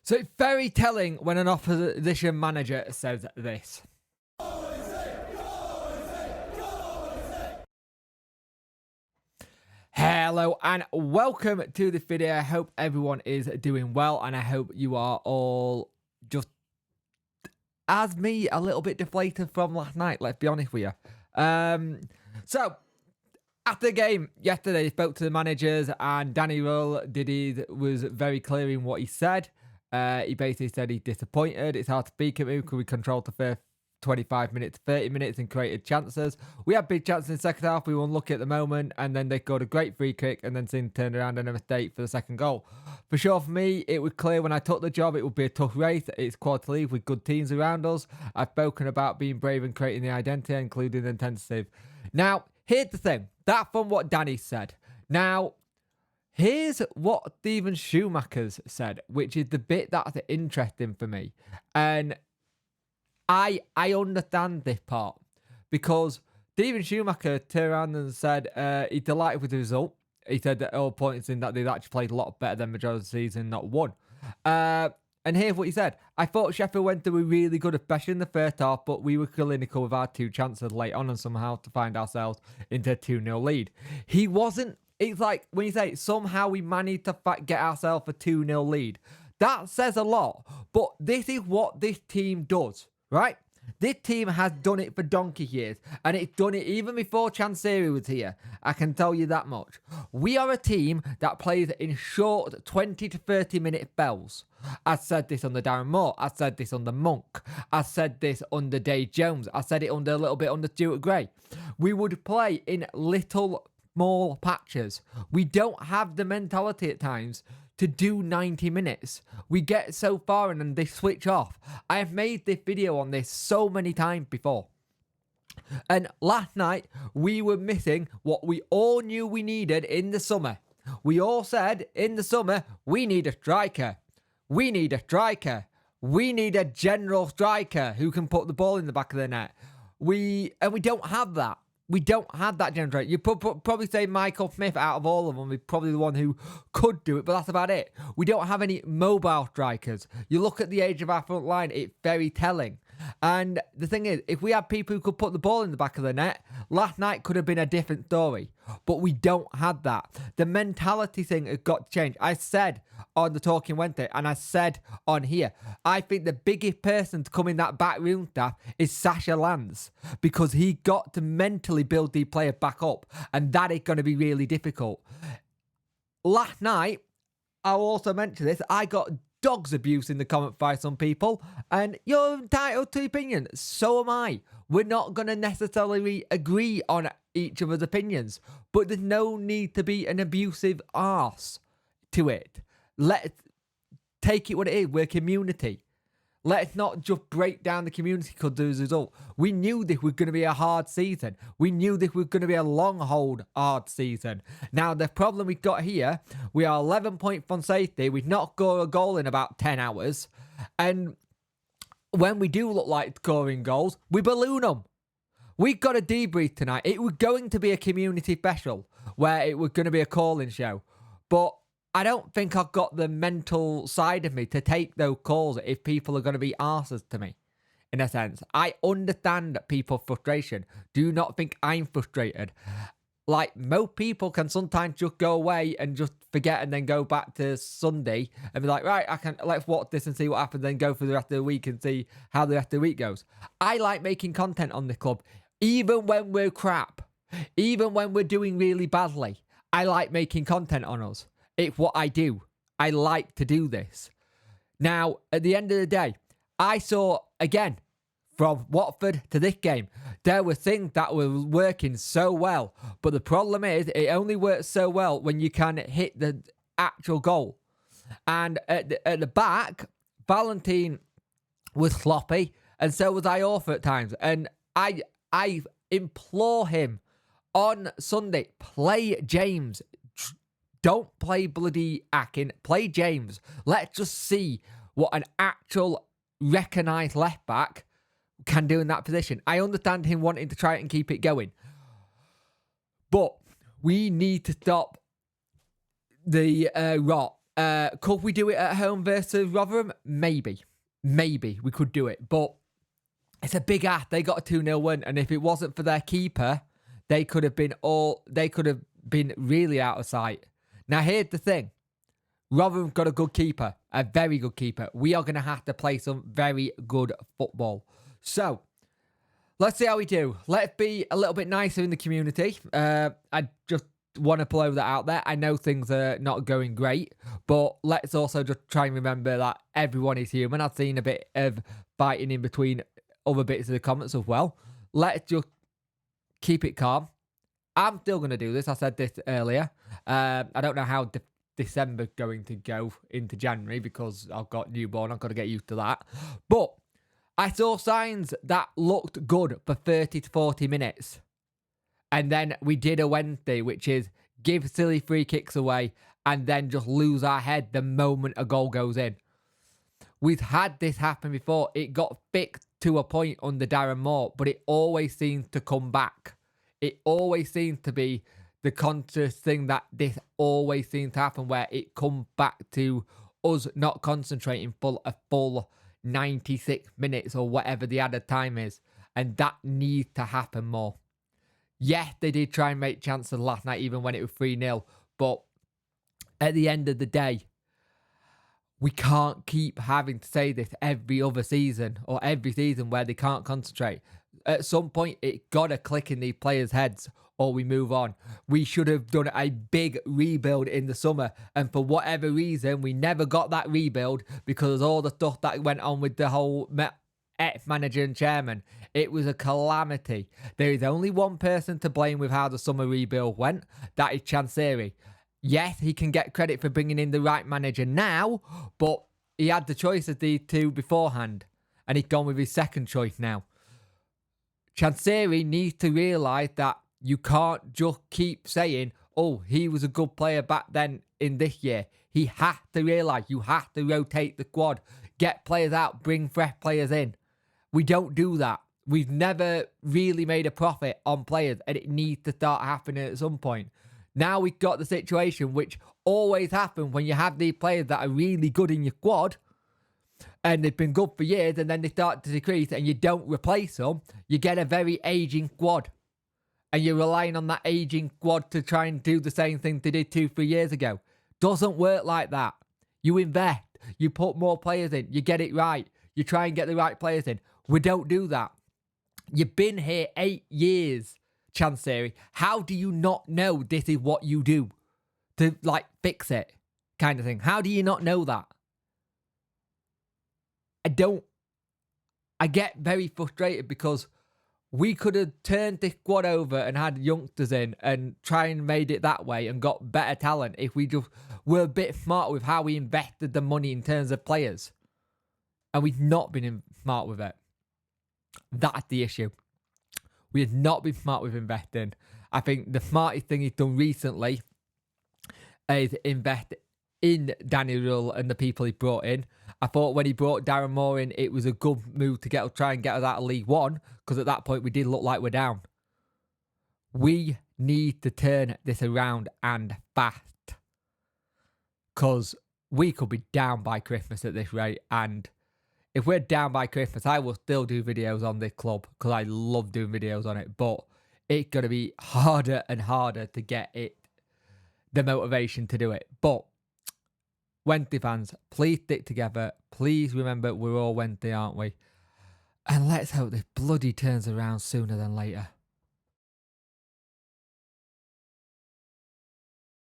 So it's very telling when an opposition manager says this. Hello and welcome to this video. I hope everyone is doing well and I hope you are all just, as me, a little bit deflated from last night, let's be honest with you. So, after the game yesterday, I spoke to the managers and Danny Rule was very clear in what he said. He basically said he's disappointed. It's hard to speak at him because we controlled the first 25 minutes, 30 minutes and created chances. We had big chances in the second half. We were unlucky at the moment and then they got a great free kick and then soon turned around and a mistake for the second goal. For sure, for me, it was clear when I took the job it would be a tough race. It's quality league with good teams around us. I've spoken about being brave and creating the identity, including the intensive. Now, here's the thing. That's from what Danny said. Now, here's what Steven Schumacher's said, which is the bit that's interesting for me. And I understand this part because Steven Schumacher turned around and said he's delighted with the result. He said that all points in that they've actually played a lot better than majority of the season, not won. And here's what he said. I thought Sheffield went through really good, especially in the first half, but we were clinical with our two chances late on and somehow to find ourselves into a 2-0 lead. He wasn't. It's like when you say somehow we managed to get ourselves a 2-0 lead. That says a lot. But this is what this team does, right? This team has done it for donkey years, and it's done it even before Chansiri was here. I can tell you that much. We are a team that plays in short 20 to 30 minute spells. I said this under Darren Moore. I said this under Monk. I said this under Dave Jones. I said it a little bit under Stuart Gray. We would play in little small patches. We don't have the mentality at times to do 90 minutes. We get so far and then they switch off. I have made this video on this so many times before. And last night, we were missing what we all knew we needed in the summer. We all said in the summer, we need a striker. We need a striker. We need a general striker who can put the ball in the back of the net. We don't have that. We don't have that general striker. You probably say Michael Smith out of all of them is probably the one who could do it, but that's about it. We don't have any mobile strikers. You look at the age of our front line, it's very telling. And the thing is, if we had people who could put the ball in the back of the net, last night could have been a different story. But we don't have that. The mentality thing has got to change. I said on the Talking Wednesday, and I said on here, I think the biggest person to come in that backroom staff is Sasha Lance, because he got to mentally build the player back up, and that is going to be really difficult. Last night, I'll also mention this, I got dogs abuse in the comment by some people, and you're entitled to opinion. So am I. We're not going to necessarily agree on each other's opinions, but there's no need to be an abusive arse to it. Let's take it what it is. We're a community. Let's not just break down the community because of the result. We knew this was going to be a hard season. We knew this was going to be a long hold hard season. Now, the problem we've got here, we are 11 points from safety. We've not scored a goal in about 10 hours. And when we do look like scoring goals, we balloon them. We've got a debrief tonight. It was going to be a community special where it was going to be a calling show. But I don't think I've got the mental side of me to take those calls if people are going to be arses to me, in a sense. I understand people's frustration. Do not think I'm frustrated. Like, most people can sometimes just go away and just forget and then go back to Sunday and be like, right, let's watch this and see what happens, then go for the rest of the week and see how the rest of the week goes. I like making content on the club, even when we're crap, even when we're doing really badly. I like making content on us. It's what I do. I like to do this. Now, at the end of the day, I saw, again, from Watford to this game, there were things that were working so well. But the problem is, it only works so well when you can hit the actual goal. And at the back, Valentine was sloppy, and so was Iorfa at times. And I implore him on Sunday, play James. Don't play bloody Akin. Play James. Let's just see what an actual recognised left back can do in that position. I understand him wanting to try it and keep it going. But we need to stop the rot Could we do it at home versus Rotherham? Maybe. Maybe we could do it. But it's a big ask. They got a 2-0 win. And if it wasn't for their keeper, they could have been really out of sight. Now, here's the thing. Rotherham got a good keeper. A very good keeper. We are going to have to play some very good football. So, let's see how we do. Let's be a little bit nicer in the community. I just want to blow that out there. I know things are not going great, but let's also just try and remember that everyone is human. I've seen a bit of fighting in between other bits of the comments as well. Let's just keep it calm. I'm still going to do this. I said this earlier. I don't know how December's going to go into January because I've got newborn. I've got to get used to that. But I saw signs that looked good for 30 to 40 minutes. And then we did a Wednesday, which is give silly free kicks away and then just lose our head the moment a goal goes in. We've had this happen before. It got fixed to a point under Darren Moore, but it always seems to come back. It always seems to be the conscious thing that this always seems to happen where it comes back to us not concentrating for a full 96 minutes or whatever the added time is. And that needs to happen more. Yes, they did try and make chances last night, even when it was 3-0. But at the end of the day, we can't keep having to say this every other season or every season where they can't concentrate. At some point, it got to click in these players' heads or we move on. We should have done a big rebuild in the summer. And for whatever reason, we never got that rebuild because of all the stuff that went on with the whole ex-manager and chairman. It was a calamity. There is only one person to blame with how the summer rebuild went. That is Chansiri. Yes, he can get credit for bringing in the right manager now, but he had the choice of the two beforehand, and he's gone with his second choice now. Chansiri needs to realise that you can't just keep saying, oh, he was a good player back then in this year. He has to realise you have to rotate the squad, get players out, bring fresh players in. We don't do that. We've never really made a profit on players, and it needs to start happening at some point. Now we've got the situation which always happens when you have these players that are really good in your squad, and they've been good for years, and then they start to decrease, and you don't replace them. You get a very aging squad, and you're relying on that aging squad to try and do the same thing they did 2-3 years ago. Doesn't work like that. You invest, you put more players in, you get it right, you try and get the right players in. We don't do that. You've been here 8 years, Chansiri. How do you not know this is what you do to, like, fix it kind of thing? How do you not know that? I get very frustrated because we could have turned this squad over and had youngsters in and try and made it that way and got better talent if we just were a bit smarter with how we invested the money in terms of players. And we've not been smart with it. That's the issue. We have not been smart with investing. I think the smartest thing he's done recently is invest in Daniel and the people he brought in. I thought when he brought Darren Moore in, it was a good move to try and get us out of League One, because at that point we did look like we're down. We need to turn this around and fast, because we could be down by Christmas at this rate. And if we're down by Christmas, I will still do videos on this club because I love doing videos on it. But it's going to be harder and harder to get the motivation to do it. But Wednesday fans, please stick together. Please remember we're all Wednesday, aren't we? And let's hope this bloody turns around sooner than later.